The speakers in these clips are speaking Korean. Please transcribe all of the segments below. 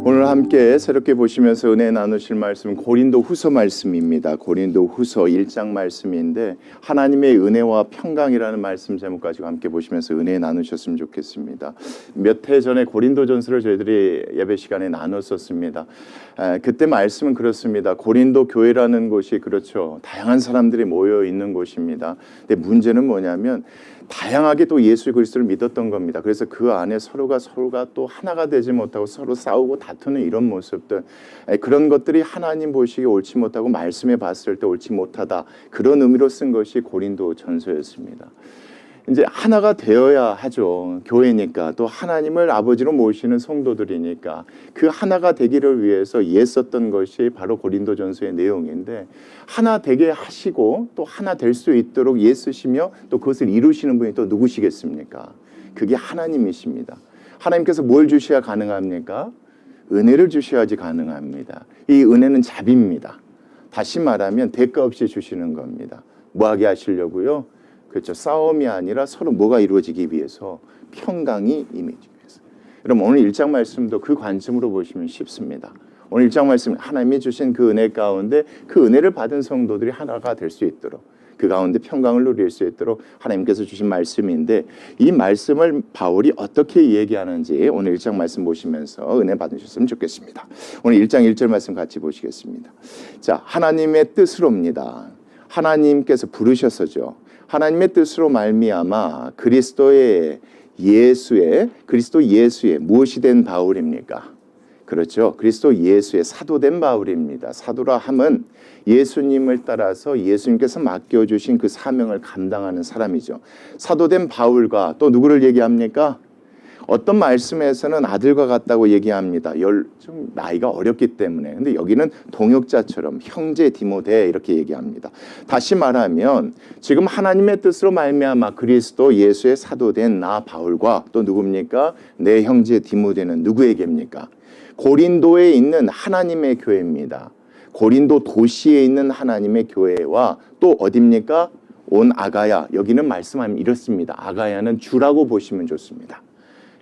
오늘 함께 새롭게 보시면서 은혜 나누실 말씀은 고린도 후서 말씀입니다. 고린도 후서 1장 말씀인데 하나님의 은혜와 평강이라는 말씀 제목 가지고 함께 보시면서 은혜 나누셨으면 좋겠습니다. 몇 해 전에 고린도 전서를 저희들이 예배 시간에 나눴었습니다. 그때 말씀은 그렇습니다. 고린도 교회라는 곳이 그렇죠. 다양한 사람들이 모여 있는 곳입니다. 근데 문제는 뭐냐면 다양하게 또 예수 그리스도를 믿었던 겁니다. 그래서 그 안에 서로가 또 하나가 되지 못하고 서로 싸우고 다투는 이런 모습들, 그런 것들이 하나님 보시기에 옳지 못하고 말씀에 봤을 때 옳지 못하다, 그런 의미로 쓴 것이 고린도 전서였습니다. 이제 하나가 되어야 하죠. 교회니까, 또 하나님을 아버지로 모시는 성도들이니까 그 하나가 되기를 위해서 애썼던 것이 바로 고린도전서의 내용인데, 하나 되게 하시고 또 하나 될 수 있도록 애쓰시며 또 그것을 이루시는 분이 또 누구시겠습니까? 그게 하나님이십니다. 하나님께서 뭘 주셔야 가능합니까? 은혜를 주셔야지 가능합니다. 이 은혜는 자비입니다. 다시 말하면 대가 없이 주시는 겁니다. 뭐하게 하시려고요? 그렇죠. 싸움이 아니라 서로 뭐가 이루어지기 위해서, 평강이 임해지기 위해서. 여러분, 오늘 1장 말씀도 그 관점으로 보시면 쉽습니다. 오늘 1장 말씀, 하나님이 주신 그 은혜 가운데 그 은혜를 받은 성도들이 하나가 될 수 있도록, 그 가운데 평강을 누릴 수 있도록 하나님께서 주신 말씀인데, 이 말씀을 바울이 어떻게 얘기하는지 오늘 1장 말씀 보시면서 은혜 받으셨으면 좋겠습니다. 오늘 1장 1절 말씀 같이 보시겠습니다. 자, 하나님의 뜻으로입니다. 하나님께서 부르셔서죠. 하나님의 뜻으로 말미암아 그리스도 예수의 무엇이 된 바울입니까? 그렇죠. 그리스도 예수의 사도된 바울입니다. 사도라 함은 예수님을 따라서 예수님께서 맡겨주신 그 사명을 감당하는 사람이죠. 사도된 바울과 또 누구를 얘기합니까? 어떤 말씀에서는 아들과 같다고 얘기합니다. 좀 나이가 어렸기 때문에. 근데 여기는 동역자처럼 형제 디모데 이렇게 얘기합니다. 다시 말하면 지금 하나님의 뜻으로 말미암아 그리스도 예수의 사도된 나 바울과 또 누굽니까? 내 형제 디모데는 누구에게입니까? 고린도에 있는 하나님의 교회입니다. 고린도 도시에 있는 하나님의 교회와 또 어디입니까? 온 아가야. 여기는 말씀하면 이렇습니다. 아가야는 주라고 보시면 좋습니다.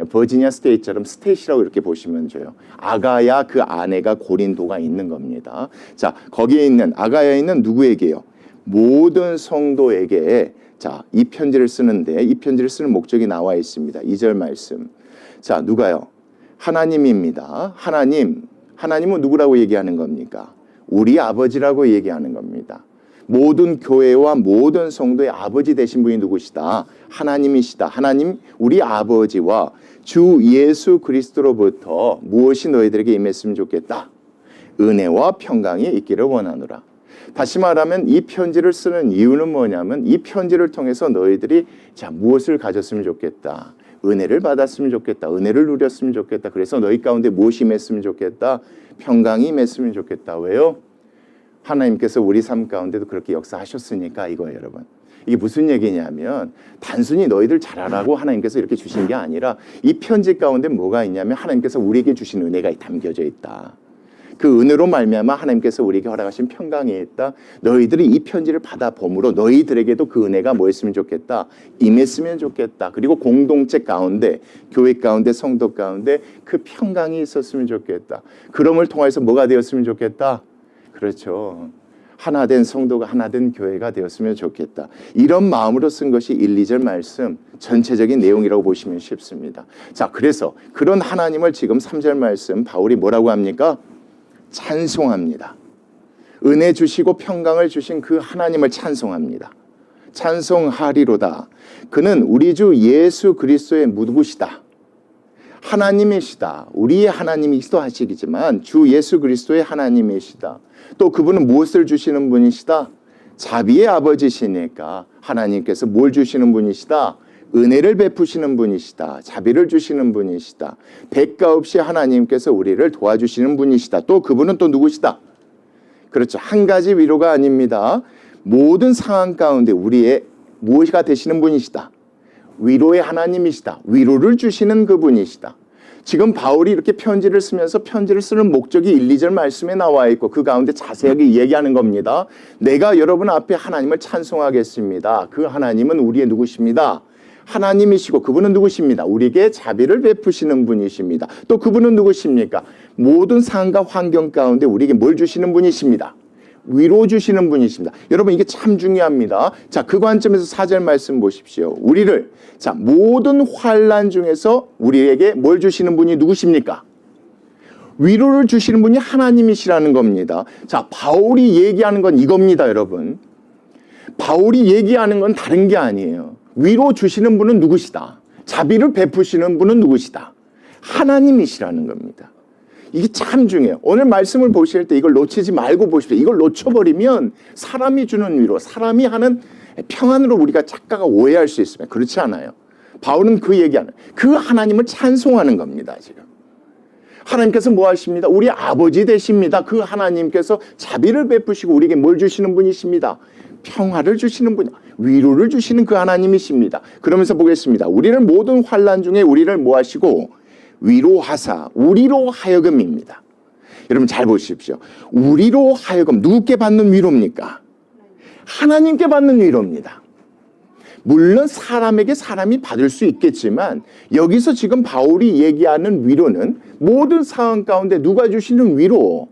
버지니아 스테이트처럼 스테이시라고 이렇게 보시면 돼요. 아가야 그 안에가 고린도가 있는 겁니다. 자, 거기에 있는 아가야에 있는 누구에게요? 모든 성도에게. 자, 이 편지를 쓰는데 이 편지를 쓰는 목적이 나와 있습니다. 2절 말씀. 자, 누가요? 하나님입니다. 하나님은 누구라고 얘기하는 겁니까? 우리 아버지라고 얘기하는 겁니다. 모든 교회와 모든 성도의 아버지 되신 분이 누구시다? 하나님이시다. 하나님, 우리 아버지와 주 예수 그리스도로부터 무엇이 너희들에게 임했으면 좋겠다? 은혜와 평강이 있기를 원하노라. 다시 말하면 이 편지를 쓰는 이유는 뭐냐면 이 편지를 통해서 너희들이 자, 무엇을 가졌으면 좋겠다? 은혜를 받았으면 좋겠다. 은혜를 누렸으면 좋겠다. 그래서 너희 가운데 무엇이 임했으면 좋겠다? 평강이 임했으면 좋겠다. 왜요? 하나님께서 우리 삶 가운데도 그렇게 역사하셨으니까 이거예요, 여러분. 이게 무슨 얘기냐면 단순히 너희들 잘하라고 하나님께서 이렇게 주신 게 아니라 이 편지 가운데 뭐가 있냐면 하나님께서 우리에게 주신 은혜가 담겨져 있다. 그 은혜로 말미암아 하나님께서 우리에게 허락하신 평강이 있다. 너희들이 이 편지를 받아 봄으로 너희들에게도 그 은혜가 뭐였으면 좋겠다? 임했으면 좋겠다. 그리고 공동체 가운데, 교회 가운데, 성도 가운데 그 평강이 있었으면 좋겠다. 그럼을 통해서 뭐가 되었으면 좋겠다? 그렇죠. 하나된 성도가 하나된 교회가 되었으면 좋겠다. 이런 마음으로 쓴 것이 1, 2절 말씀 전체적인 내용이라고 보시면 쉽습니다. 자, 그래서 그런 하나님을 지금 3절 말씀 바울이 뭐라고 합니까? 찬송합니다. 은혜 주시고 평강을 주신 그 하나님을 찬송합니다. 찬송하리로다. 그는 우리 주 예수 그리스도의 누구시다? 하나님이시다. 우리의 하나님이기도 하시지만 주 예수 그리스도의 하나님이시다. 또 그분은 무엇을 주시는 분이시다? 자비의 아버지시니까 하나님께서 뭘 주시는 분이시다? 은혜를 베푸시는 분이시다. 자비를 주시는 분이시다. 대가 없이 하나님께서 우리를 도와주시는 분이시다. 또 그분은 또 누구시다? 그렇죠. 한 가지 위로가 아닙니다. 모든 상황 가운데 우리의 무엇이가 되시는 분이시다. 위로의 하나님이시다. 위로를 주시는 그분이시다. 지금 바울이 이렇게 편지를 쓰면서 편지를 쓰는 목적이 1, 2절 말씀에 나와 있고 그 가운데 자세하게 얘기하는 겁니다. 내가 여러분 앞에 하나님을 찬송하겠습니다. 그 하나님은 우리의 누구십니다? 하나님이시고 그분은 누구십니다? 우리에게 자비를 베푸시는 분이십니다. 또 그분은 누구십니까? 모든 상황과 환경 가운데 우리에게 뭘 주시는 분이십니다. 위로 주시는 분이십니다. 여러분 이게 참 중요합니다. 자, 그 관점에서 4절 말씀 보십시오. 우리를 자 모든 환난 중에서 우리에게 뭘 주시는 분이 누구십니까? 위로를 주시는 분이 하나님이시라는 겁니다. 자, 바울이 얘기하는 건 이겁니다, 여러분. 바울이 얘기하는 건 다른 게 아니에요. 위로 주시는 분은 누구시다? 자비를 베푸시는 분은 누구시다? 하나님이시라는 겁니다. 이게 참 중요해요. 오늘 말씀을 보실 때 이걸 놓치지 말고 보십시오. 이걸 놓쳐버리면 사람이 주는 위로, 사람이 하는 평안으로 우리가 작가가 오해할 수 있습니다. 그렇지 않아요. 바울은 그 얘기하는, 그 하나님을 찬송하는 겁니다, 지금. 하나님께서 뭐 하십니다? 우리 아버지 되십니다. 그 하나님께서 자비를 베푸시고 우리에게 뭘 주시는 분이십니다. 평화를 주시는 분, 위로를 주시는 그 하나님이십니다. 그러면서 보겠습니다. 우리를 모든 환난 중에 우리를 뭐 하시고 위로하사 우리로 하여금입니다. 여러분 잘 보십시오. 우리로 하여금 누구께 받는 위로입니까? 하나님께 받는 위로입니다. 물론 사람에게 사람이 받을 수 있겠지만 여기서 지금 바울이 얘기하는 위로는 모든 상황 가운데 누가 주시는 위로?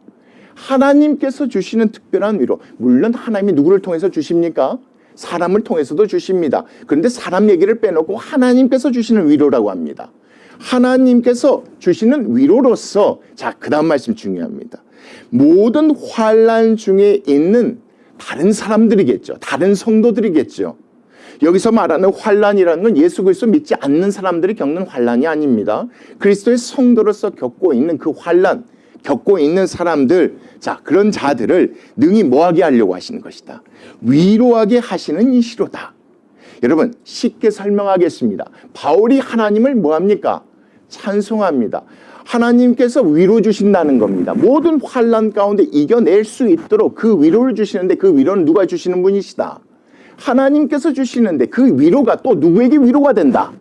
하나님께서 주시는 특별한 위로. 물론 하나님이 누구를 통해서 주십니까? 사람을 통해서도 주십니다. 그런데 사람 얘기를 빼놓고 하나님께서 주시는 위로라고 합니다. 하나님께서 주시는 위로로서, 자, 그 다음 말씀 중요합니다. 모든 환난 중에 있는 다른 사람들이겠죠. 다른 성도들이겠죠. 여기서 말하는 환난이라는 건 예수 그리스도 믿지 않는 사람들이 겪는 환난이 아닙니다. 그리스도의 성도로서 겪고 있는 그 환난, 겪고 있는 사람들, 자, 그런 자들을 능히 뭐하게 하려고 하시는 것이다. 위로하게 하시는 이시로다. 여러분 쉽게 설명하겠습니다. 바울이 하나님을 뭐합니까? 찬송합니다. 하나님께서 위로 주신다는 겁니다. 모든 환난 가운데 이겨낼 수 있도록 그 위로를 주시는데 그 위로는 누가 주시는 분이시다. 하나님께서 주시는데 그 위로가 또 누구에게 위로가 된다.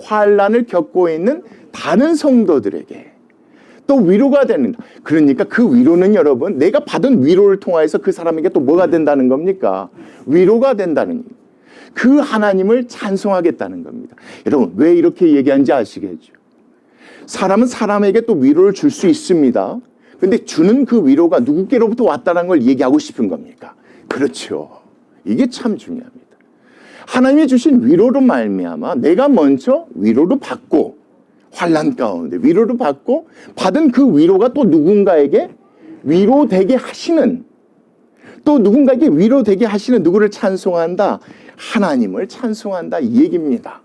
환난을 겪고 있는 다른 성도들에게 또 위로가 된다. 그러니까 그 위로는 여러분 내가 받은 위로를 통하여서 그 사람에게 또 뭐가 된다는 겁니까? 위로가 된다는 겁니다. 그 하나님을 찬송하겠다는 겁니다. 여러분 왜 이렇게 얘기하는지 아시겠죠? 사람은 사람에게 또 위로를 줄 수 있습니다. 그런데 주는 그 위로가 누구께로부터 왔다는 걸 얘기하고 싶은 겁니까? 그렇죠. 이게 참 중요합니다. 하나님이 주신 위로로 말미암아 내가 먼저 위로를 받고 환난 가운데 위로를 받고 받은 그 위로가 또 누군가에게 위로되게 하시는, 또 누군가에게 위로되게 하시는 누구를 찬송한다? 하나님을 찬송한다 이 얘기입니다.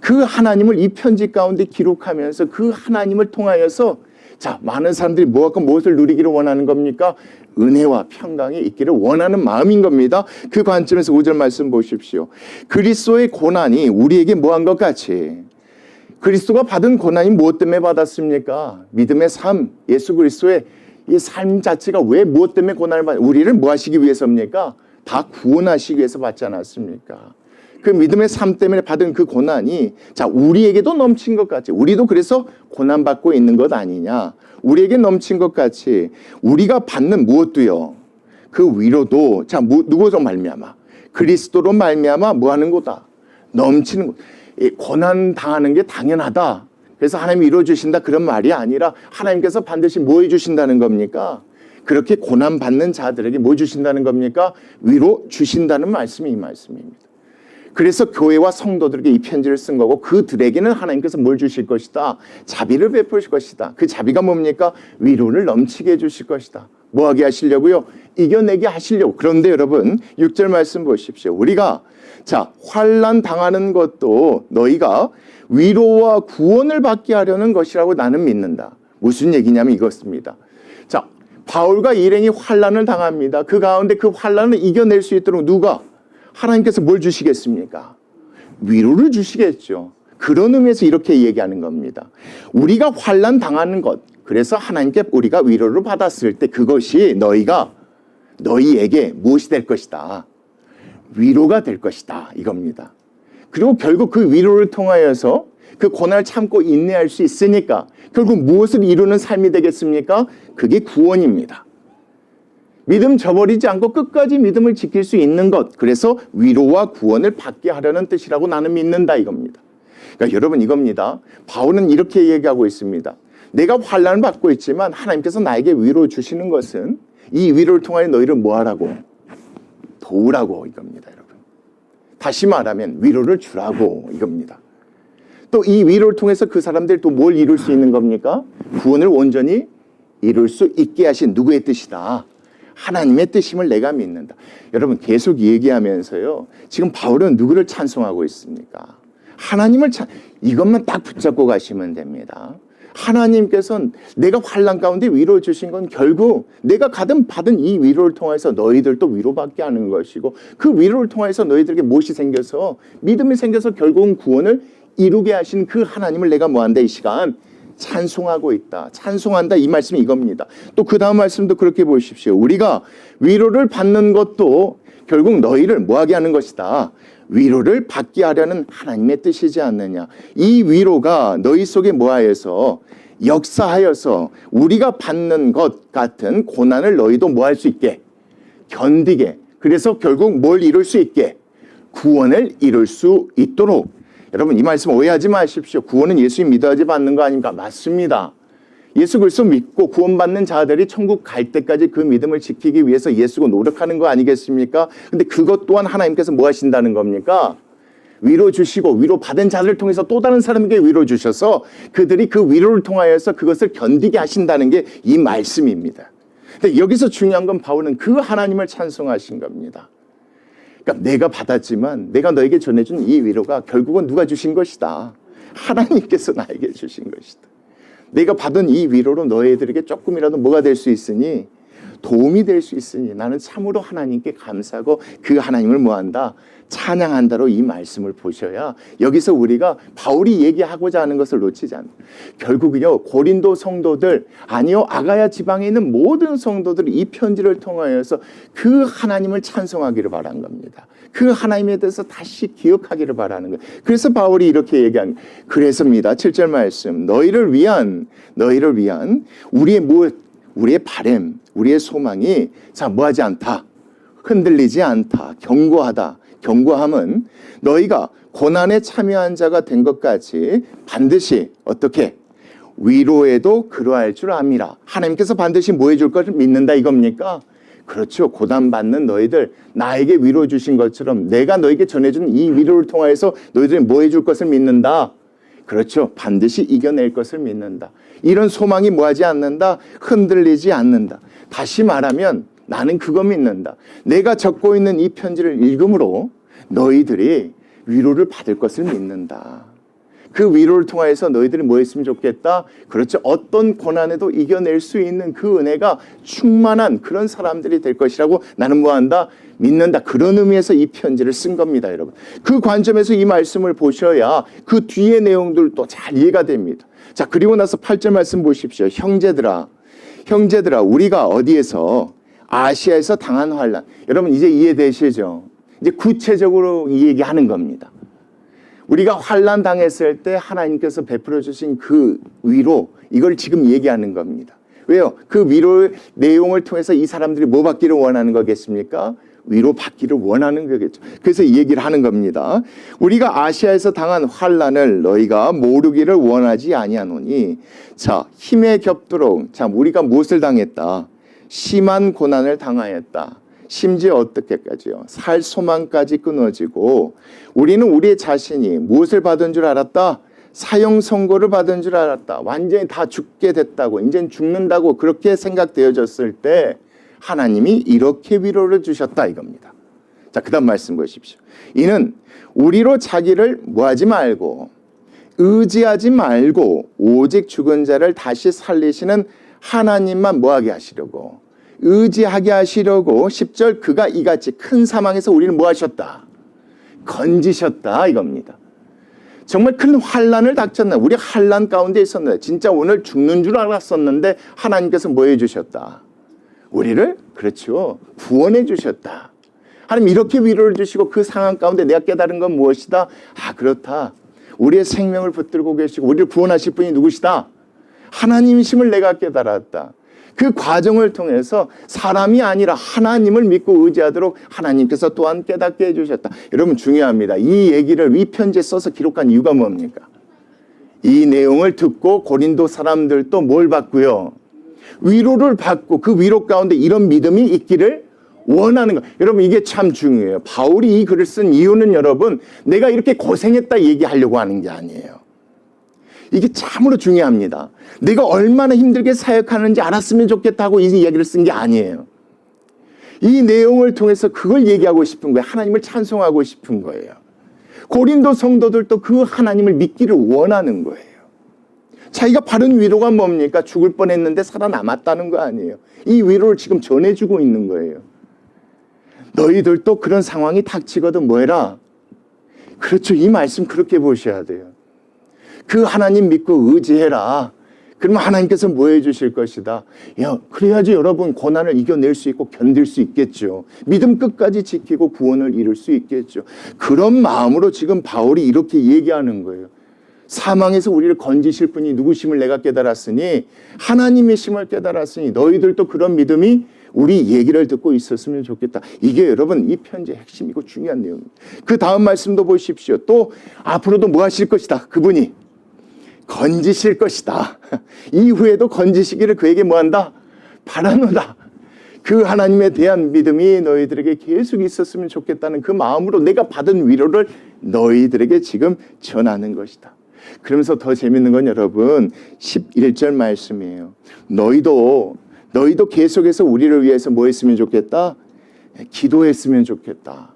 그 하나님을 이 편지 가운데 기록하면서 그 하나님을 통하여서 자 많은 사람들이 무엇을 누리기를 원하는 겁니까? 은혜와 평강이 있기를 원하는 마음인 겁니다. 그 관점에서 5절 말씀 보십시오. 그리스도의 고난이 우리에게 뭐한 것 같이, 그리스도가 받은 고난이 무엇 때문에 받았습니까? 믿음의 삶, 예수 그리스도의 이 삶 자체가 왜 무엇 때문에 고난을 우리를 뭐 하시기 위해서입니까? 다 구원하시기 위해서 받지 않았습니까? 그 믿음의 삶 때문에 받은 그 고난이 자 우리에게도 넘친 것 같이, 우리도 그래서 고난받고 있는 것 아니냐, 우리에게 넘친 것 같이 우리가 받는 무엇도요, 그 위로도 자 누구로 말미암아? 그리스도로 말미암아 뭐 하는 거다? 넘치는 것. 고난 당하는 게 당연하다. 그래서 하나님이 이루어주신다 그런 말이 아니라 하나님께서 반드시 뭐 해주신다는 겁니까? 그렇게 고난받는 자들에게 뭐 주신다는 겁니까? 위로 주신다는 말씀이 이 말씀입니다. 그래서 교회와 성도들에게 이 편지를 쓴 거고 그들에게는 하나님께서 뭘 주실 것이다? 자비를 베푸실 것이다. 그 자비가 뭡니까? 위로를 넘치게 해주실 것이다. 뭐하게 하시려고요? 이겨내게 하시려고. 그런데 여러분 6절 말씀 보십시오. 우리가 자 환난 당하는 것도 너희가 위로와 구원을 받게 하려는 것이라고 나는 믿는다. 무슨 얘기냐면 이것입니다. 자 바울과 일행이 환난을 당합니다. 그 가운데 그 환난을 이겨낼 수 있도록 누가? 하나님께서 뭘 주시겠습니까? 위로를 주시겠죠. 그런 의미에서 이렇게 얘기하는 겁니다. 우리가 환난 당하는 것, 그래서 하나님께 우리가 위로를 받았을 때 그것이 너희에게 무엇이 될 것이다? 위로가 될 것이다 이겁니다. 그리고 결국 그 위로를 통하여서 그 고난을 참고 인내할 수 있으니까 결국 무엇을 이루는 삶이 되겠습니까? 그게 구원입니다. 믿음 저버리지 않고 끝까지 믿음을 지킬 수 있는 것. 그래서 위로와 구원을 받게 하려는 뜻이라고 나는 믿는다 이겁니다. 그러니까 여러분 이겁니다. 바울은 이렇게 얘기하고 있습니다. 내가 환난을 받고 있지만 하나님께서 나에게 위로 주시는 것은 이 위로를 통하여 너희를 뭐하라고? 도우라고 이겁니다, 여러분. 다시 말하면 위로를 주라고 이겁니다. 또 이 위로를 통해서 그 사람들이 또 뭘 이룰 수 있는 겁니까? 구원을 온전히 이룰 수 있게 하신 누구의 뜻이다? 하나님의 뜻임을 내가 믿는다. 여러분 계속 얘기하면서요. 지금 바울은 누구를 찬송하고 있습니까? 하나님을 이것만 딱 붙잡고 가시면 됩니다. 하나님께서는 내가 환난 가운데 위로 주신 건 결국 내가 받은 이 위로를 통해서 너희들도 위로받게 하는 것이고 그 위로를 통해서 너희들에게 무엇이 생겨서 믿음이 생겨서 결국은 구원을 이루게 하신 그 하나님을 내가 뭐한다 이 시간 찬송하고 있다. 찬송한다 이 말씀이 이겁니다. 또 그 다음 말씀도 그렇게 보십시오. 우리가 위로를 받는 것도 결국 너희를 뭐하게 하는 것이다. 위로를 받게 하려는 하나님의 뜻이지 않느냐. 이 위로가 너희 속에 뭐하여서 역사하여서 우리가 받는 것 같은 고난을 너희도 뭐할 수 있게 견디게. 그래서 결국 뭘 이룰 수 있게 구원을 이룰 수 있도록. 여러분 이 말씀 오해하지 마십시오. 구원은 예수님 믿어야지 받는 거 아닙니까? 맞습니다. 예수 그리스도 믿고 구원받는 자들이 천국 갈 때까지 그 믿음을 지키기 위해서 예수가 노력하는 거 아니겠습니까? 근데 그것 또한 하나님께서 뭐 하신다는 겁니까? 위로 주시고 위로 받은 자들을 통해서 또 다른 사람에게 위로 주셔서 그들이 그 위로를 통하여서 그것을 견디게 하신다는 게 이 말씀입니다. 근데 여기서 중요한 건 바울은 그 하나님을 찬송하신 겁니다. 그러니까 내가 받았지만 내가 너에게 전해준 이 위로가 결국은 누가 주신 것이다. 하나님께서 나에게 주신 것이다. 내가 받은 이 위로로 너희들에게 조금이라도 뭐가 될 수 있으니 도움이 될 수 있으니 나는 참으로 하나님께 감사하고 그 하나님을 뭐한다? 찬양한다로 이 말씀을 보셔야 여기서 우리가 바울이 얘기하고자 하는 것을 놓치지 않는다. 결국은요 고린도 성도들 아니요 아가야 지방에 있는 모든 성도들이 이 편지를 통하여서 그 하나님을 찬송하기를 바란 겁니다. 그 하나님에 대해서 다시 기억하기를 바라는 거예요. 그래서 바울이 이렇게 얘기한 거예요. 그래서입니다. 7절 말씀 너희를 위한 우리의 바람, 우리의 소망이 자 뭐하지 않다. 흔들리지 않다. 견고하다. 견고함은 너희가 고난에 참여한 자가 된 것까지 반드시 어떻게 위로에도 그러할 줄 압니다. 하나님께서 반드시 뭐 해줄 것을 믿는다 이겁니까? 그렇죠. 고난받는 너희들 나에게 위로 주신 것처럼 내가 너에게 전해준 이 위로를 통하여서 너희들이 뭐 해줄 것을 믿는다. 그렇죠. 반드시 이겨낼 것을 믿는다. 이런 소망이 뭐하지 않는다? 흔들리지 않는다. 다시 말하면 나는 그거 믿는다. 내가 적고 있는 이 편지를 읽음으로 너희들이 위로를 받을 것을 믿는다. 그 위로를 통해서 너희들이 뭐 했으면 좋겠다? 그렇죠. 어떤 고난에도 이겨낼 수 있는 그 은혜가 충만한 그런 사람들이 될 것이라고 나는 뭐한다? 믿는다. 그런 의미에서 이 편지를 쓴 겁니다, 여러분. 그 관점에서 이 말씀을 보셔야 그 뒤의 내용들도 잘 이해가 됩니다. 자, 그리고 나서 8절 말씀 보십시오. 형제들아, 우리가 어디에서 아시아에서 당한 환난. 여러분 이제 이해되시죠? 이제 구체적으로 이 얘기하는 겁니다. 우리가 환난 당했을 때 하나님께서 베풀어 주신 그 위로 이걸 지금 얘기하는 겁니다. 왜요? 그 위로의 내용을 통해서 이 사람들이 뭐 받기를 원하는 거겠습니까? 위로 받기를 원하는 거겠죠. 그래서 이 얘기를 하는 겁니다. 우리가 아시아에서 당한 환난을 너희가 모르기를 원하지 아니하노니 자 힘에 겹도록 자 우리가 무엇을 당했다? 심한 고난을 당하였다. 심지어 어떻게까지요? 살 소망까지 끊어지고 우리는 우리의 자신이 무엇을 받은 줄 알았다? 사형 선고를 받은 줄 알았다. 완전히 다 죽게 됐다고 이제는 죽는다고 그렇게 생각되어졌을 때 하나님이 이렇게 위로를 주셨다 이겁니다. 자, 그 다음 말씀 보십시오. 이는 우리로 자기를 뭐하지 말고 의지하지 말고 오직 죽은 자를 다시 살리시는 하나님만 뭐하게 하시려고 의지하게 하시려고 10절 그가 이같이 큰 사망에서 우리를 뭐 하셨다? 건지셨다 이겁니다. 정말 큰 환난을 닥쳤나? 우리 환난 가운데 있었는데 진짜 오늘 죽는 줄 알았었는데 하나님께서 뭐 해주셨다? 우리를 그렇죠. 구원해 주셨다. 하나님 이렇게 위로를 주시고 그 상황 가운데 내가 깨달은 건 무엇이다? 아 그렇다. 우리의 생명을 붙들고 계시고 우리를 구원하실 분이 누구시다? 하나님이심을 내가 깨달았다. 그 과정을 통해서 사람이 아니라 하나님을 믿고 의지하도록 하나님께서 또한 깨닫게 해주셨다. 여러분 중요합니다. 이 얘기를 이 편지에 써서 기록한 이유가 뭡니까? 이 내용을 듣고 고린도 사람들도 뭘 받고요? 위로를 받고 그 위로 가운데 이런 믿음이 있기를 원하는 거. 여러분 이게 참 중요해요. 바울이 이 글을 쓴 이유는 여러분 내가 이렇게 고생했다 얘기하려고 하는 게 아니에요. 이게 참으로 중요합니다. 내가 얼마나 힘들게 사역하는지 알았으면 좋겠다고 이 이야기를 쓴 게 아니에요. 이 내용을 통해서 그걸 얘기하고 싶은 거예요. 하나님을 찬송하고 싶은 거예요. 고린도 성도들도 그 하나님을 믿기를 원하는 거예요. 자기가 받은 위로가 뭡니까? 죽을 뻔했는데 살아남았다는 거 아니에요. 이 위로를 지금 전해주고 있는 거예요. 너희들도 그런 상황이 닥치거든 뭐해라? 그렇죠. 이 말씀 그렇게 보셔야 돼요. 그 하나님 믿고 의지해라. 그러면 하나님께서 뭐 해주실 것이다. 야, 그래야지 여러분 고난을 이겨낼 수 있고 견딜 수 있겠죠. 믿음 끝까지 지키고 구원을 이룰 수 있겠죠. 그런 마음으로 지금 바울이 이렇게 얘기하는 거예요. 사망에서 우리를 건지실 분이 누구심을 내가 깨달았으니 하나님의 심을 깨달았으니 너희들도 그런 믿음이 우리 얘기를 듣고 있었으면 좋겠다. 이게 여러분 이 편지의 핵심이고 중요한 내용입니다. 그 다음 말씀도 보십시오. 또 앞으로도 뭐 하실 것이다. 그분이 건지실 것이다. 이후에도 건지시기를 그에게 뭐한다? 바라노다. 그 하나님에 대한 믿음이 너희들에게 계속 있었으면 좋겠다는 그 마음으로 내가 받은 위로를 너희들에게 지금 전하는 것이다. 그러면서 더 재밌는 건 여러분 11절 말씀이에요. 너희도 계속해서 우리를 위해서 뭐 했으면 좋겠다? 기도했으면 좋겠다.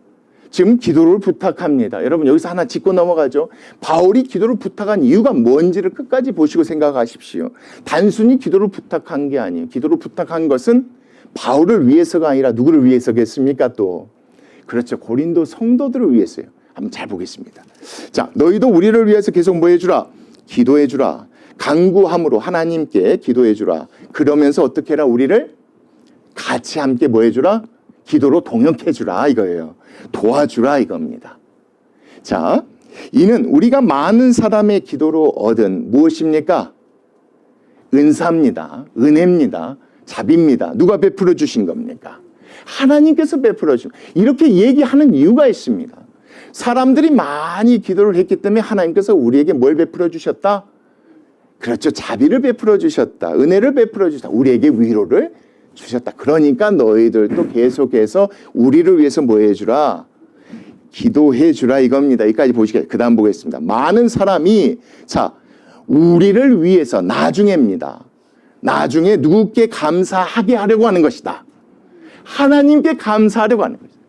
지금 기도를 부탁합니다. 여러분 여기서 하나 짚고 넘어가죠. 바울이 기도를 부탁한 이유가 뭔지를 끝까지 보시고 생각하십시오. 단순히 기도를 부탁한 게 아니에요. 기도를 부탁한 것은 바울을 위해서가 아니라 누구를 위해서겠습니까? 또 그렇죠. 고린도 성도들을 위해서요. 한번 잘 보겠습니다. 자, 너희도 우리를 위해서 계속 뭐 해주라? 기도해주라. 간구함으로 하나님께 기도해주라. 그러면서 어떻게 해라? 우리를 같이 함께 뭐 해주라? 기도로 동역해주라 이거예요. 도와주라 이겁니다. 자, 이는 우리가 많은 사람의 기도로 얻은 무엇입니까? 은사입니다. 은혜입니다. 자비입니다. 누가 베풀어 주신 겁니까? 하나님께서 베풀어 주신. 이렇게 얘기하는 이유가 있습니다. 사람들이 많이 기도를 했기 때문에 하나님께서 우리에게 뭘 베풀어 주셨다? 그렇죠. 자비를 베풀어 주셨다. 은혜를 베풀어 주셨다. 우리에게 위로를 주셨다. 그러니까 너희들도 계속해서 우리를 위해서 뭐 해주라? 기도해주라 이겁니다. 여기까지 보시겠습니다. 그 다음 보겠습니다. 많은 사람이 자 우리를 위해서 나중에입니다. 나중에 누구께 감사하게 하려고 하는 것이다. 하나님께 감사하려고 하는 것이다.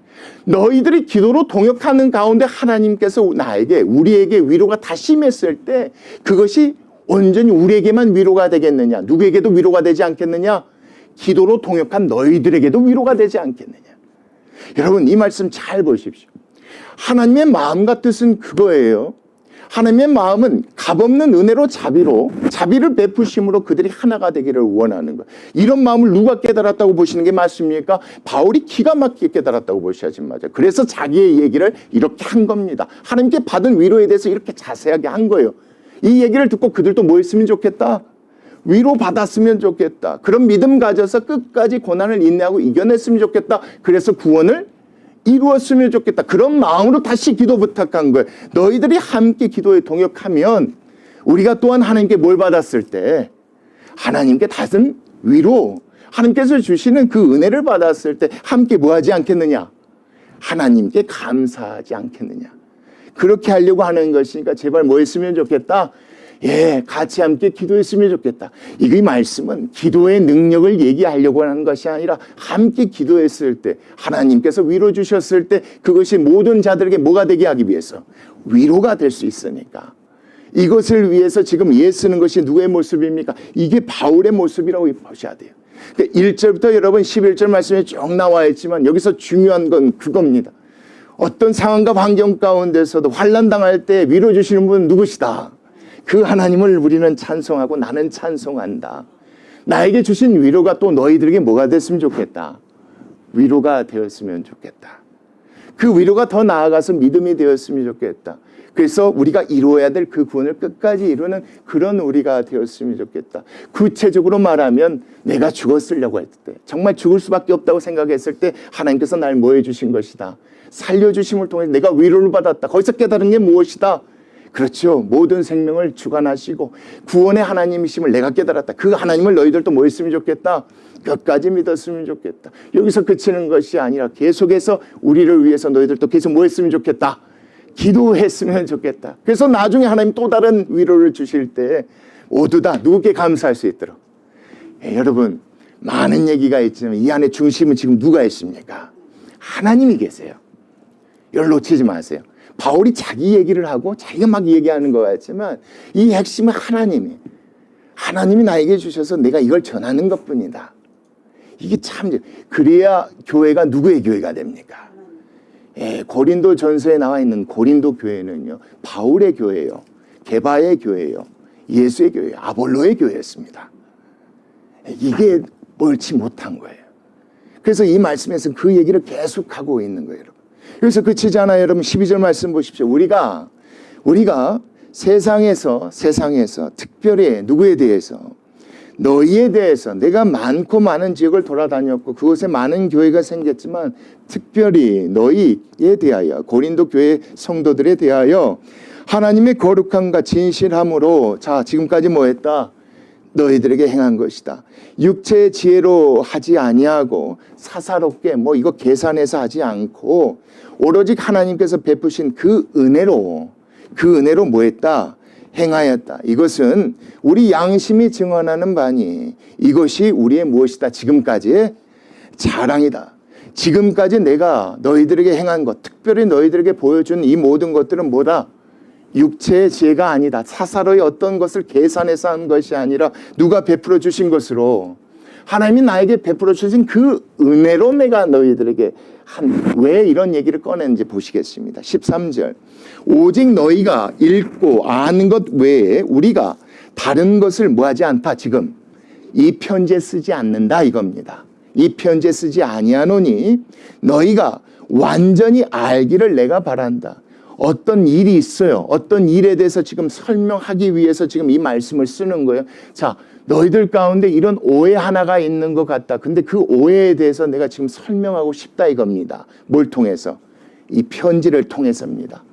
너희들이 기도로 동역하는 가운데 하나님께서 우리에게 위로가 다 심했을 때 그것이 온전히 우리에게만 위로가 되겠느냐? 누구에게도 위로가 되지 않겠느냐? 기도로 동역한 너희들에게도 위로가 되지 않겠느냐? 여러분 이 말씀 잘 보십시오. 하나님의 마음과 뜻은 그거예요. 하나님의 마음은 값없는 은혜로 자비를 베푸심으로 그들이 하나가 되기를 원하는 거예요. 이런 마음을 누가 깨달았다고 보시는 게 맞습니까? 바울이 기가 막히게 깨달았다고 보셔야지 맞아요. 그래서 자기의 얘기를 이렇게 한 겁니다. 하나님께 받은 위로에 대해서 이렇게 자세하게 한 거예요. 이 얘기를 듣고 그들도 뭐 했으면 좋겠다? 위로 받았으면 좋겠다. 그런 믿음 가져서 끝까지 고난을 인내하고 이겨냈으면 좋겠다. 그래서 구원을 이루었으면 좋겠다. 그런 마음으로 다시 기도 부탁한 거예요. 너희들이 함께 기도에 동역하면 우리가 또한 하나님께 뭘 받았을 때 하나님께 다른 위로 하나님께서 주시는 그 은혜를 받았을 때 함께 뭐 하지 않겠느냐? 하나님께 감사하지 않겠느냐? 그렇게 하려고 하는 것이니까 제발 뭐 했으면 좋겠다? 예, 같이 함께 기도했으면 좋겠다. 이 말씀은 기도의 능력을 얘기하려고 하는 것이 아니라 함께 기도했을 때 하나님께서 위로 주셨을 때 그것이 모든 자들에게 뭐가 되게 하기 위해서 위로가 될 수 있으니까 이것을 위해서 지금 애쓰는 것이 누구의 모습입니까? 이게 바울의 모습이라고 보셔야 돼요. 그러니까 1절부터 여러분 11절 말씀에 쭉 나와 있지만 여기서 중요한 건 그겁니다. 어떤 상황과 환경 가운데서도 환난 당할 때 위로 주시는 분은 누구시다? 그 하나님을 우리는 찬송하고 나는 찬송한다. 나에게 주신 위로가 또 너희들에게 뭐가 됐으면 좋겠다. 위로가 되었으면 좋겠다. 그 위로가 더 나아가서 믿음이 되었으면 좋겠다. 그래서 우리가 이루어야 될 그 구원을 끝까지 이루는 그런 우리가 되었으면 좋겠다. 구체적으로 말하면 내가 죽었으려고 했을 때, 정말 죽을 수밖에 없다고 생각했을 때 하나님께서 날 뭐 해주신 것이다. 살려주심을 통해 내가 위로를 받았다. 거기서 깨달은 게 무엇이다? 그렇죠. 모든 생명을 주관하시고 구원의 하나님이심을 내가 깨달았다. 그 하나님을 너희들도 뭐 했으면 좋겠다? 끝까지 믿었으면 좋겠다. 여기서 그치는 것이 아니라 계속해서 우리를 위해서 너희들도 계속 뭐 했으면 좋겠다? 기도했으면 좋겠다. 그래서 나중에 하나님 또 다른 위로를 주실 때 모두 다 누구께 감사할 수 있도록. 여러분, 많은 얘기가 있지만 이 안에 중심은 지금 누가 있습니까? 하나님이 계세요. 이걸 놓치지 마세요. 바울이 자기 얘기를 하고 자기가 막 얘기하는 것 같지만 이 핵심은 하나님이 나에게 주셔서 내가 이걸 전하는 것뿐이다. 이게 참, 그래야 교회가 누구의 교회가 됩니까? 고린도 전서에 나와 있는 고린도 교회는요, 바울의 교회예요. 게바의 교회예요. 예수의 교회예요. 아볼로의 교회였습니다. 이게 옳지 못한 거예요. 그래서 이 말씀에서 그 얘기를 계속하고 있는 거예요. 여기서 그치지 않아요. 여러분 12절 말씀 보십시오. 우리가 세상에서 특별히 누구에 대해서, 너희에 대해서, 내가 많고 많은 지역을 돌아다녔고 그곳에 많은 교회가 생겼지만 특별히 너희에 대하여, 고린도 교회 성도들에 대하여 하나님의 거룩함과 진실함으로, 자, 지금까지 뭐 했다? 너희들에게 행한 것이다. 육체의 지혜로 하지 아니하고 사사롭게 뭐 이거 계산해서 하지 않고 오로지 하나님께서 베푸신 그 은혜로 뭐 했다? 행하였다. 이것은 우리 양심이 증언하는 바니 이것이 우리의 무엇이다? 지금까지의 자랑이다. 지금까지 내가 너희들에게 행한 것, 특별히 너희들에게 보여준 이 모든 것들은 뭐다? 육체의 지혜가 아니다. 사사로이 어떤 것을 계산해서 한 것이 아니라 누가 베풀어 주신 것으로, 하나님이 나에게 베풀어 주신 그 은혜로 내가 너희들에게 왜 이런 얘기를 꺼냈는지 보시겠습니다. 13절. 오직 너희가 읽고 아는 것 외에 우리가 다른 것을 뭐하지 않다. 지금 이 편지에 쓰지 않는다 이겁니다. 이 편지에 쓰지 아니하노니 너희가 완전히 알기를 내가 바란다. 어떤 일이 있어요. 어떤 일에 대해서 지금 설명하기 위해서 지금 이 말씀을 쓰는 거예요. 자, 너희들 가운데 이런 오해 하나가 있는 것 같다. 근데 그 오해에 대해서 내가 지금 설명하고 싶다 이겁니다. 뭘 통해서? 이 편지를 통해서입니다.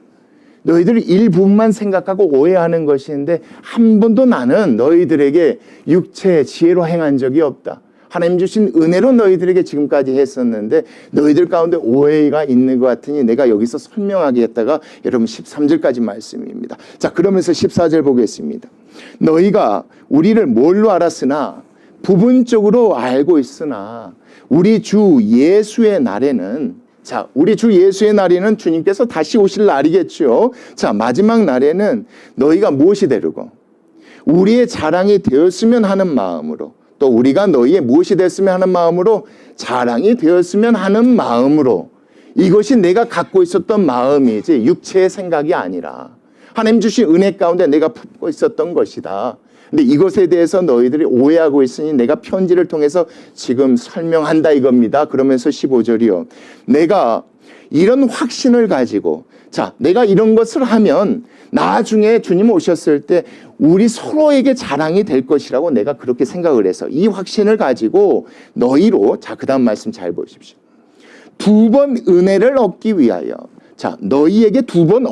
너희들 일부분만 생각하고 오해하는 것인데 한 번도 나는 너희들에게 육체의 지혜로 행한 적이 없다. 하나님 주신 은혜로 너희들에게 지금까지 했었는데 너희들 가운데 오해가 있는 것 같으니 내가 여기서 설명하겠다가 여러분 13절까지 말씀입니다. 자, 그러면서 14절 보겠습니다. 너희가 우리를 뭘로 알았으나 부분적으로 알고 있으나 우리 주 예수의 날에는, 자, 우리 주 예수의 날에는 주님께서 다시 오실 날이겠죠. 자, 마지막 날에는 너희가 무엇이 되려고? 우리의 자랑이 되었으면 하는 마음으로, 또 우리가 너희의 무엇이 됐으면 하는 마음으로, 자랑이 되었으면 하는 마음으로, 이것이 내가 갖고 있었던 마음이지 육체의 생각이 아니라 하나님 주신 은혜 가운데 내가 품고 있었던 것이다. 근데 이것에 대해서 너희들이 오해하고 있으니 내가 편지를 통해서 지금 설명한다 이겁니다. 그러면서 15절이요. 내가 이런 확신을 가지고, 자, 내가 이런 것을 하면 나중에 주님 오셨을 때 우리 서로에게 자랑이 될 것이라고 내가 그렇게 생각을 해서 이 확신을 가지고 너희로, 자, 그 다음 말씀 잘 보십시오. 2번 은혜를 얻기 위하여, 자, 너희에게 2번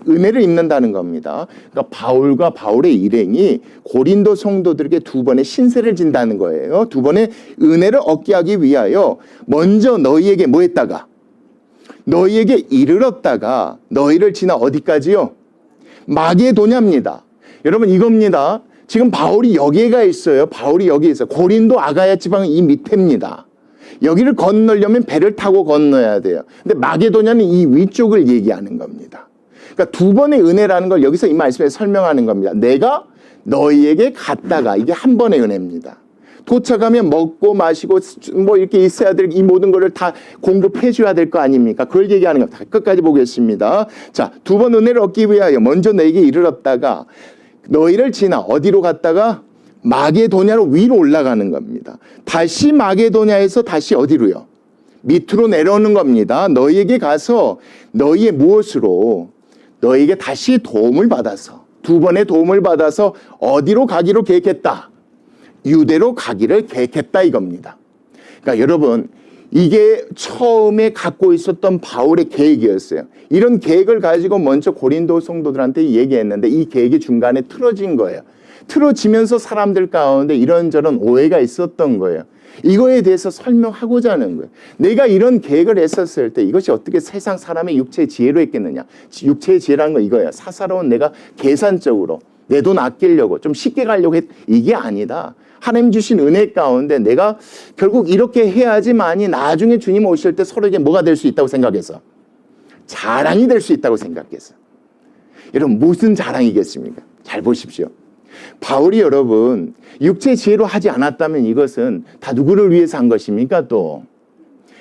은혜를 입는다는 겁니다. 그러니까 바울과 바울의 일행이 고린도 성도들에게 2번의 신세를 진다는 거예요. 2번의 은혜를 얻게 하기 위하여 먼저 너희에게 뭐 했다가? 너희에게 이르렀다가 너희를 지나 어디까지요? 마게도냐입니다. 여러분 이겁니다. 지금 바울이 여기가 있어요. 바울이 여기 있어요. 고린도 아가야 지방은 이 밑에입니다. 여기를 건너려면 배를 타고 건너야 돼요. 근데 마게도냐는 이 위쪽을 얘기하는 겁니다. 그러니까 2번의 은혜라는 걸 여기서 이 말씀에 설명하는 겁니다. 내가 너희에게 갔다가, 이게 한 번의 은혜입니다. 도착하면 먹고 마시고 뭐 이렇게 있어야 될 이 모든 거를 다 공급해 줘야 될 거 아닙니까? 그걸 얘기하는 겁니다. 끝까지 보겠습니다. 자, 2번 은혜를 얻기 위하여 먼저 너에게 이르렀다가 너희를 지나 어디로 갔다가 마게도냐로 위로 올라가는 겁니다. 다시 마게도냐에서 다시 어디로요? 밑으로 내려오는 겁니다. 너희에게 가서 너희의 무엇으로? 너에게 다시 도움을 받아서, 두 번의 도움을 받아서 어디로 가기로 계획했다? 유대로 가기를 계획했다 이겁니다. 그러니까 여러분, 이게 처음에 갖고 있었던 바울의 계획이었어요. 이런 계획을 가지고 먼저 고린도 성도들한테 얘기했는데 이 계획이 중간에 틀어진 거예요. 틀어지면서 사람들 가운데 이런저런 오해가 있었던 거예요. 이거에 대해서 설명하고자 하는 거예요. 내가 이런 계획을 했었을 때 이것이 어떻게 세상 사람의 육체의 지혜로 했겠느냐. 육체의 지혜라는 건 이거예요. 사사로운 내가 계산적으로 내 돈 아끼려고 좀 쉽게 가려고 이게 아니다. 하나님 주신 은혜 가운데 내가 결국 이렇게 해야지만이 나중에 주님 오실 때 서로에게 뭐가 될 수 있다고 생각해서 자랑이 될 수 있다고 생각해서. 여러분, 무슨 자랑이겠습니까? 잘 보십시오. 바울이 여러분 육체 지혜로 하지 않았다면 이것은 다 누구를 위해서 한 것입니까? 또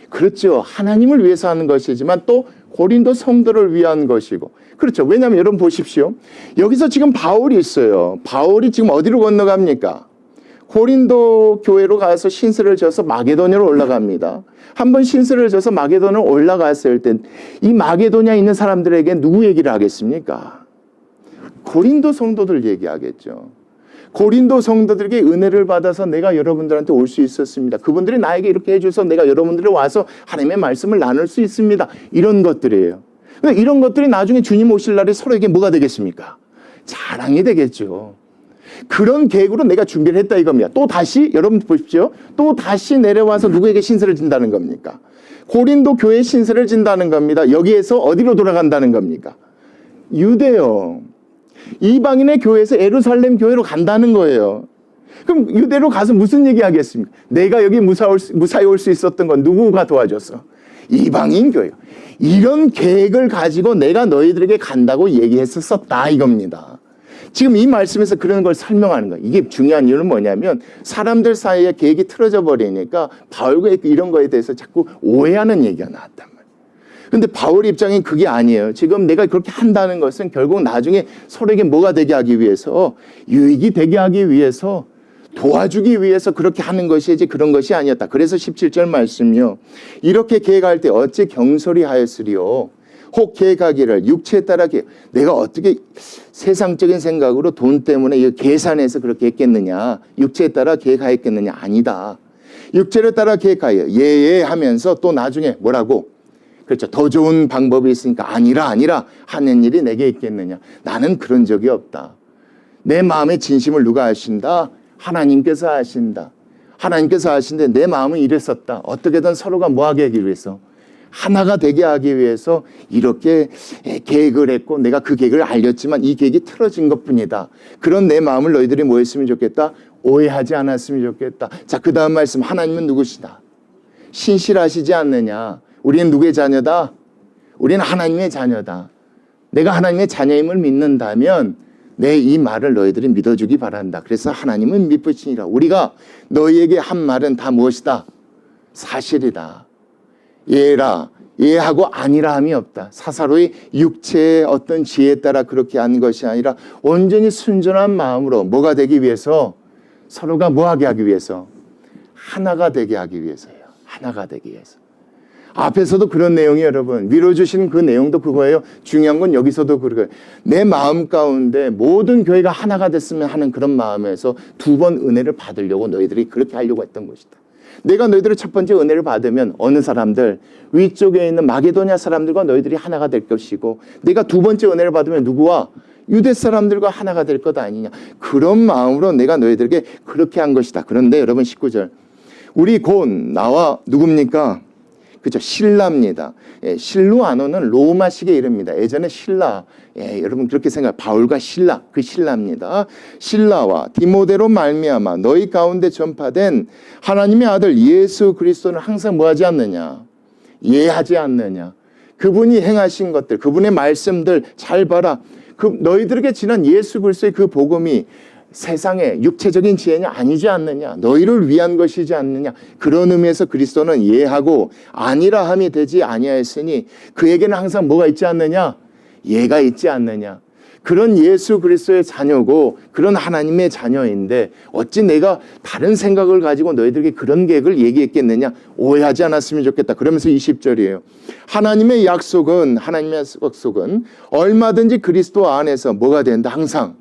그렇죠. 하나님을 위해서 하는 것이지만 또 고린도 성도를 위한 것이고. 그렇죠. 왜냐하면 여러분 보십시오. 여기서 지금 바울이 있어요. 바울이 지금 어디로 건너갑니까? 고린도 교회로 가서 신세를 져서 마게도냐로 올라갑니다. 한번 신세를 져서 마게도냐로 올라갔을 때 이 마게도냐에 있는 사람들에게 누구 얘기를 하겠습니까? 고린도 성도들 얘기하겠죠. 고린도 성도들에게 은혜를 받아서 내가 여러분들한테 올 수 있었습니다. 그분들이 나에게 이렇게 해줘서 내가 여러분들이 와서 하나님의 말씀을 나눌 수 있습니다. 이런 것들이에요. 이런 것들이 나중에 주님 오실 날에 서로에게 뭐가 되겠습니까? 자랑이 되겠죠. 그런 계획으로 내가 준비를 했다 이겁니다. 또 다시 여러분 보십시오. 또 다시 내려와서 누구에게 신세를 진다는 겁니까? 고린도 교회에 신세를 진다는 겁니다. 여기에서 어디로 돌아간다는 겁니까? 유대요. 이방인의 교회에서 예루살렘 교회로 간다는 거예요. 그럼 유대로 가서 무슨 얘기 하겠습니까? 내가 여기 무사히 올 수 있었던 건 누구가 도와줬어? 이방인 교회. 이런 계획을 가지고 내가 너희들에게 간다고 얘기했었다 이겁니다. 지금 이 말씀에서 그런 걸 설명하는 거예요. 이게 중요한 이유는 뭐냐면 사람들 사이에 계획이 틀어져 버리니까 바울과 이런 거에 대해서 자꾸 오해하는 얘기가 나왔단 말이에요. 근데 바울 입장엔 그게 아니에요. 지금 내가 그렇게 한다는 것은 결국 나중에 서로에게 뭐가 되게 하기 위해서, 유익이 되게 하기 위해서, 도와주기 위해서 그렇게 하는 것이지 그런 것이 아니었다. 그래서 17절 말씀이요. 이렇게 계획할 때 어찌 경솔히 하였으리요. 혹 계획하기를 육체에 따라 내가 어떻게 세상적인 생각으로 돈 때문에 계산해서 그렇게 했겠느냐. 육체에 따라 계획하였겠느냐. 아니다. 육체를 따라 계획하여 예예 하면서 또 나중에 뭐라고? 그렇죠. 더 좋은 방법이 있으니까 아니라 하는 일이 내게 있겠느냐. 나는 그런 적이 없다. 내 마음의 진심을 누가 아신다? 하나님께서 아신다. 하나님께서 아신데 내 마음은 이랬었다. 어떻게든 서로가 뭐하게 하기 위해서? 하나가 되게 하기 위해서 이렇게 계획을 했고 내가 그 계획을 알렸지만 이 계획이 틀어진 것뿐이다. 그런 내 마음을 너희들이 뭐 했으면 좋겠다? 오해하지 않았으면 좋겠다. 자, 그 다음 말씀. 하나님은 누구시다? 신실하시지 않느냐. 우리는 누구의 자녀다? 우리는 하나님의 자녀다. 내가 하나님의 자녀임을 믿는다면 내 이 말을 너희들이 믿어주기 바란다. 그래서 하나님은 믿으시니라. 우리가 너희에게 한 말은 다 무엇이다? 사실이다. 예라, 예하고 아니라 함이 없다. 사사로이 육체의 어떤 지혜에 따라 그렇게 한 것이 아니라 온전히 순전한 마음으로 뭐가 되기 위해서, 서로가 뭐하게 하기 위해서? 하나가 되게 하기 위해서요. 하나가 되기 위해서. 앞에서도 그런 내용이 여러분 위로 주시는 그 내용도 그거예요. 중요한 건 여기서도 그거예요. 내 마음 가운데 모든 교회가 하나가 됐으면 하는 그런 마음에서 두 번 은혜를 받으려고 너희들이 그렇게 하려고 했던 것이다. 내가 너희들의 첫 번째 은혜를 받으면 어느 사람들, 위쪽에 있는 마게도냐 사람들과 너희들이 하나가 될 것이고, 내가 두 번째 은혜를 받으면 누구와? 유대 사람들과 하나가 될 것 아니냐. 그런 마음으로 내가 너희들에게 그렇게 한 것이다. 그런데 여러분 19절. 우리 곧 나와 누굽니까? 그죠? 신라입니다. 예, 실루아노는 로마식의 이름입니다. 예전에 신라, 여러분 그렇게 생각해요. 바울과 신라, 그 신라입니다. 신라와 디모데로 말미암아 너희 가운데 전파된 하나님의 아들 예수 그리스도는 항상 뭐하지 않느냐? 예하지 않느냐? 그분이 행하신 것들, 그분의 말씀들 잘 봐라. 그 너희들에게 지난 예수 그리스도의 그 복음이 세상의 육체적인 지혜냐 아니지 않느냐. 너희를 위한 것이지 않느냐. 그런 의미에서 그리스도는 예하고 아니라 함이 되지 아니하였으니 그에게는 항상 뭐가 있지 않느냐? 예가 있지 않느냐. 그런 예수 그리스도의 자녀고 그런 하나님의 자녀인데 어찌 내가 다른 생각을 가지고 너희들에게 그런 계획을 얘기했겠느냐. 오해하지 않았으면 좋겠다. 그러면서 20절이에요. 하나님의 약속은 얼마든지 그리스도 안에서 뭐가 된다. 항상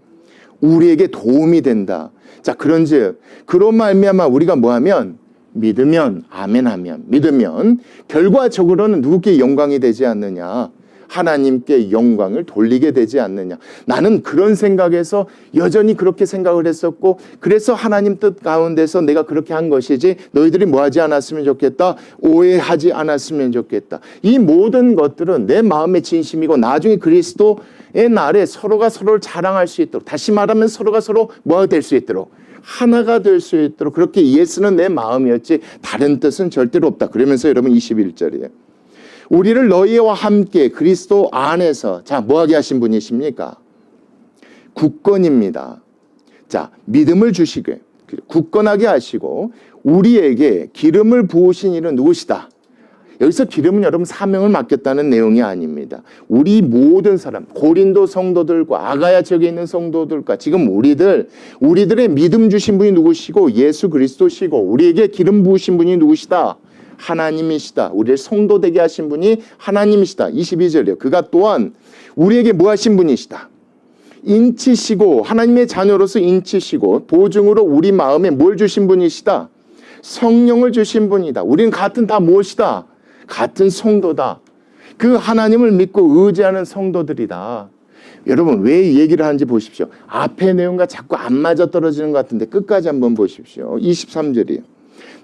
우리에게 도움이 된다. 자, 그런즉 그런 말미암아 우리가 뭐하면 믿으면 아멘하면 믿으면 결과적으로는 누구께 영광이 되지 않느냐. 하나님께 영광을 돌리게 되지 않느냐. 나는 그런 생각에서 여전히 그렇게 생각을 했었고 그래서 하나님 뜻 가운데서 내가 그렇게 한 것이지 너희들이 뭐하지 않았으면 좋겠다. 오해하지 않았으면 좋겠다. 이 모든 것들은 내 마음의 진심이고 나중에 그리스도의 날에 서로가 서로를 자랑할 수 있도록 다시 말하면 서로가 서로 뭐가 될 수 있도록 하나가 될 수 있도록 그렇게 이해쓰는 내 마음이었지 다른 뜻은 절대로 없다. 그러면서 여러분 21절이에요. 우리를 너희와 함께 그리스도 안에서 자 뭐하게 하신 분이십니까? 굳건입니다. 자 믿음을 주시게 굳건하게 하시고 우리에게 기름을 부으신 이는 누구시다? 여기서 기름은 여러분 사명을 맡겼다는 내용이 아닙니다. 우리 모든 사람 고린도 성도들과 아가야 지역에 있는 성도들과 지금 우리들의 믿음 주신 분이 누구시고 예수 그리스도시고 우리에게 기름 부으신 분이 누구시다? 하나님이시다. 우리를 성도 되게 하신 분이 하나님이시다. 22절이요. 그가 또한 우리에게 뭐 하신 분이시다. 인치시고 하나님의 자녀로서 인치시고 보증으로 우리 마음에 뭘 주신 분이시다. 성령을 주신 분이다. 우리는 같은 다 무엇이다. 같은 성도다. 그 하나님을 믿고 의지하는 성도들이다. 여러분 왜 이 얘기를 하는지 보십시오. 앞의 내용과 자꾸 안 맞아떨어지는 것 같은데 끝까지 한번 보십시오. 23절이에요.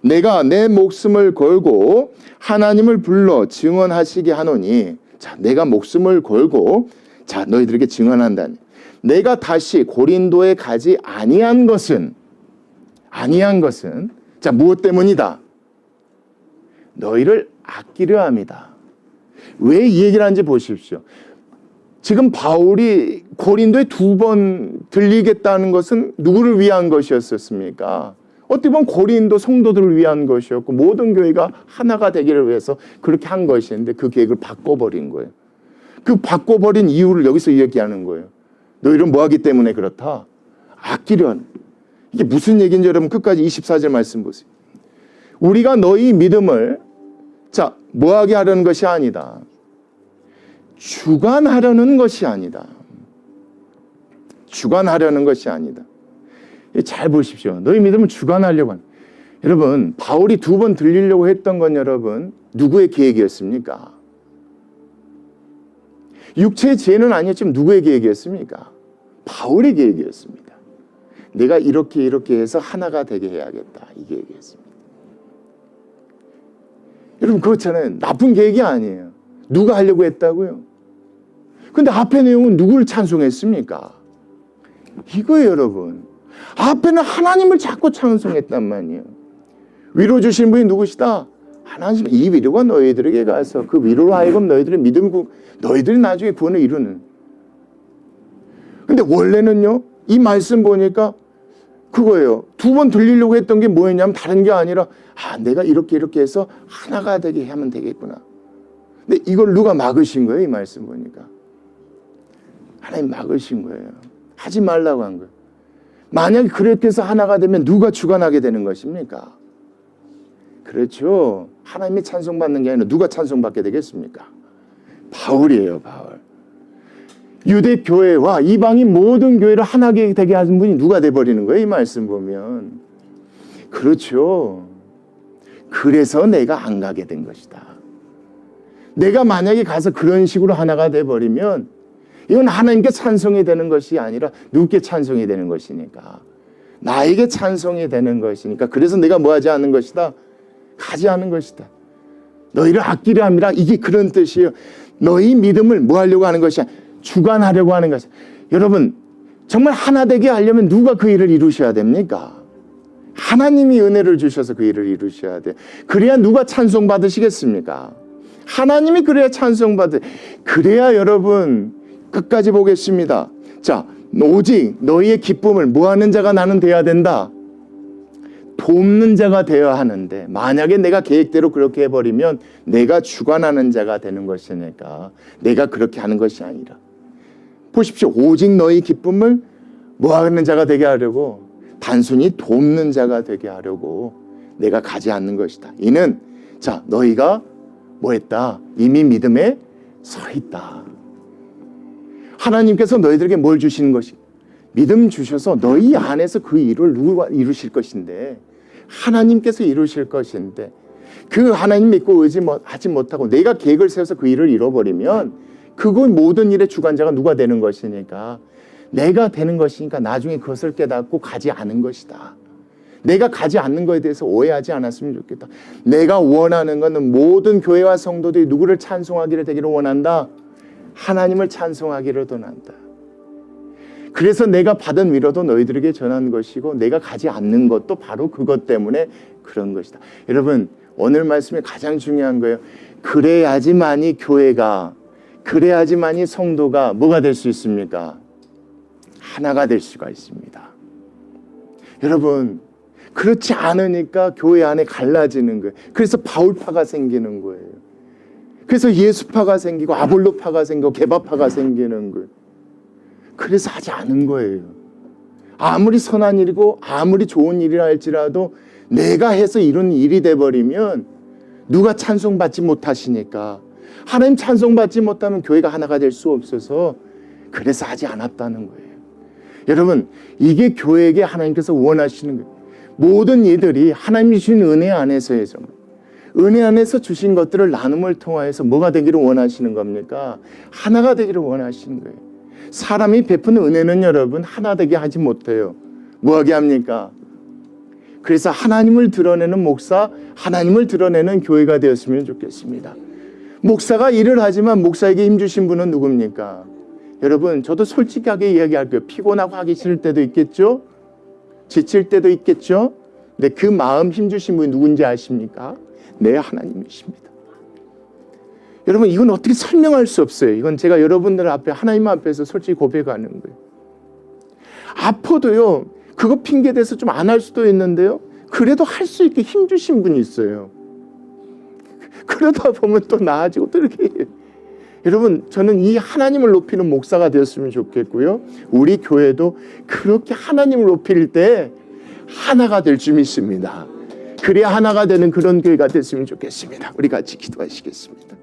내가 내 목숨을 걸고 하나님을 불러 증언하시게 하노니 자 내가 목숨을 걸고 자 너희들에게 증언한다니 내가 다시 고린도에 가지 아니한 것은 자 무엇 때문이다. 너희를 아끼려 함이다. 왜 이 얘기를 하는지 보십시오. 지금 바울이 고린도에 2번 들리겠다는 것은 누구를 위한 것이었습니까? 어떻게 보면 고린도 성도들을 위한 것이었고 모든 교회가 하나가 되기를 위해서 그렇게 한 것이었는데 그 계획을 바꿔버린 거예요. 그 바꿔버린 이유를 여기서 얘기하는 거예요. 너희는 뭐하기 때문에 그렇다? 아끼려 하는. 이게 무슨 얘기인지 여러분 끝까지 24절 말씀 보세요. 우리가 너희 믿음을 자 뭐하게 하려는 것이 아니다. 주관하려는 것이 아니다. 주관하려는 것이 아니다. 잘 보십시오. 너희 믿음을 주관하려고 하는. 여러분 바울이 2번 들리려고 했던 건 여러분 누구의 계획이었습니까? 육체의 지혜는 아니었지만 누구의 계획이었습니까? 바울의 계획이었습니다. 내가 이렇게 해서 하나가 되게 해야겠다. 이 계획이었습니다. 여러분 그렇잖아요. 나쁜 계획이 아니에요. 누가 하려고 했다고요? 근데 앞의 내용은 누구를 찬송했습니까? 이거예요 여러분. 앞에는 하나님을 자꾸 찬송했단 말이에요. 위로 주신 분이 누구시다? 하나님. 이 위로가 너희들에게 가서 그 위로로 하여금 너희들의 너희들이 나중에 구원을 이루는. 근데 원래는요 이 말씀 보니까 그거예요. 2번 들리려고 했던 게 뭐였냐면 다른 게 아니라 내가 이렇게 해서 하나가 되게 하면 되겠구나. 근데 이걸 누가 막으신 거예요? 이 말씀 보니까 하나님 막으신 거예요. 하지 말라고 한 거예요. 만약에 그렇게 해서 하나가 되면 누가 주관하게 되는 것입니까? 그렇죠. 하나님이 찬송받는 게 아니라 누가 찬송받게 되겠습니까? 바울이에요. 바울. 유대 교회와 이방인 모든 교회를 하나게 되게 하신 분이 누가 돼버리는 거예요? 이 말씀 보면. 그렇죠. 그래서 내가 안 가게 된 것이다. 내가 만약에 가서 그런 식으로 하나가 돼버리면 이건 하나님께 찬송이 되는 것이 아니라 누구께 찬송이 되는 것이니까. 나에게 찬송이 되는 것이니까. 그래서 내가 뭐 하지 않는 것이다? 가지 않은 것이다. 너희를 아끼려 함이라. 이게 그런 뜻이에요. 너희 믿음을 뭐 하려고 하는 것이야? 주관하려고 하는 것이야. 여러분 정말 하나 되게 하려면 누가 그 일을 이루셔야 됩니까? 하나님이 은혜를 주셔서 그 일을 이루셔야 돼요. 그래야 누가 찬송 받으시겠습니까? 하나님이 그래야 찬송 받으. 그래야 여러분 끝까지 보겠습니다. 자, 오직 너희의 기쁨을 뭐하는 자가 나는 돼야 된다. 돕는 자가 되어야 하는데 만약에 내가 계획대로 그렇게 해버리면 내가 주관하는 자가 되는 것이니까 내가 그렇게 하는 것이 아니라 보십시오. 오직 너희 기쁨을 모아가는 자가 되게 하려고, 단순히 돕는 자가 되게 하려고 내가 가지 않는 것이다. 이는 자, 너희가 뭐 했다? 이미 믿음에 서 있다. 하나님께서 너희들에게 뭘 주시는 것이? 믿음 주셔서 너희 안에서 그 일을 누가 이루실 것인데, 하나님께서 이루실 것인데, 그 하나님 믿고 의지하지 못하고 내가 계획을 세워서 그 일을 잃어버리면 그건 모든 일의 주관자가 누가 되는 것이니까, 내가 되는 것이니까 나중에 그것을 깨닫고 가지 않은 것이다. 내가 가지 않는 것에 대해서 오해하지 않았으면 좋겠다. 내가 원하는 것은 모든 교회와 성도들이 누구를 찬송하기를 되기를 원한다. 하나님을 찬송하기를 원한다. 그래서 내가 받은 위로도 너희들에게 전한 것이고, 내가 가지 않는 것도 바로 그것 때문에 그런 것이다. 여러분, 오늘 말씀이 가장 중요한 거예요. 그래야지만이 교회가, 그래야지만이 성도가 뭐가 될 수 있습니까? 하나가 될 수가 있습니다. 여러분, 그렇지 않으니까 교회 안에 갈라지는 거예요. 그래서 바울파가 생기는 거예요. 그래서 예수파가 생기고 아볼로파가 생기고 게바파가 생기는 거예요. 그래서 하지 않은 거예요. 아무리 선한 일이고 아무리 좋은 일이라 할지라도 내가 해서 이런 일이 돼버리면 누가 찬송받지 못하시니까, 하나님 찬송받지 못하면 교회가 하나가 될 수 없어서 그래서 하지 않았다는 거예요. 여러분, 이게 교회에게 하나님께서 원하시는 거예요. 모든 이들이 하나님이 주신 은혜 안에서 은혜 안에서 주신 것들을 나눔을 통하여서 뭐가 되기를 원하시는 겁니까? 하나가 되기를 원하시는 거예요. 사람이 베푸는 은혜는 여러분 하나 되게 하지 못해요. 뭐하게 합니까? 그래서 하나님을 드러내는 목사, 하나님을 드러내는 교회가 되었으면 좋겠습니다. 목사가 일을 하지만 목사에게 힘주신 분은 누굽니까? 여러분, 저도 솔직하게 이야기할게요. 피곤하고 하기 싫을 때도 있겠죠? 지칠 때도 있겠죠? 근데 그 마음 힘주신 분이 누군지 아십니까? 내 하나님이십니다. 여러분, 이건 어떻게 설명할 수 없어요. 이건 제가 여러분들 앞에, 하나님 앞에서 솔직히 고백하는 거예요. 아파도요, 그거 핑계대서 좀 안 할 수도 있는데요, 그래도 할 수 있게 힘주신 분이 있어요. 그러다 보면 또 나아지고 또 이렇게 해요. 여러분, 저는 이 하나님을 높이는 목사가 되었으면 좋겠고요, 우리 교회도 그렇게 하나님을 높일 때 하나가 될 줄 믿습니다. 그래야 하나가 되는 그런 교회가 됐으면 좋겠습니다. 우리 같이 기도하시겠습니다.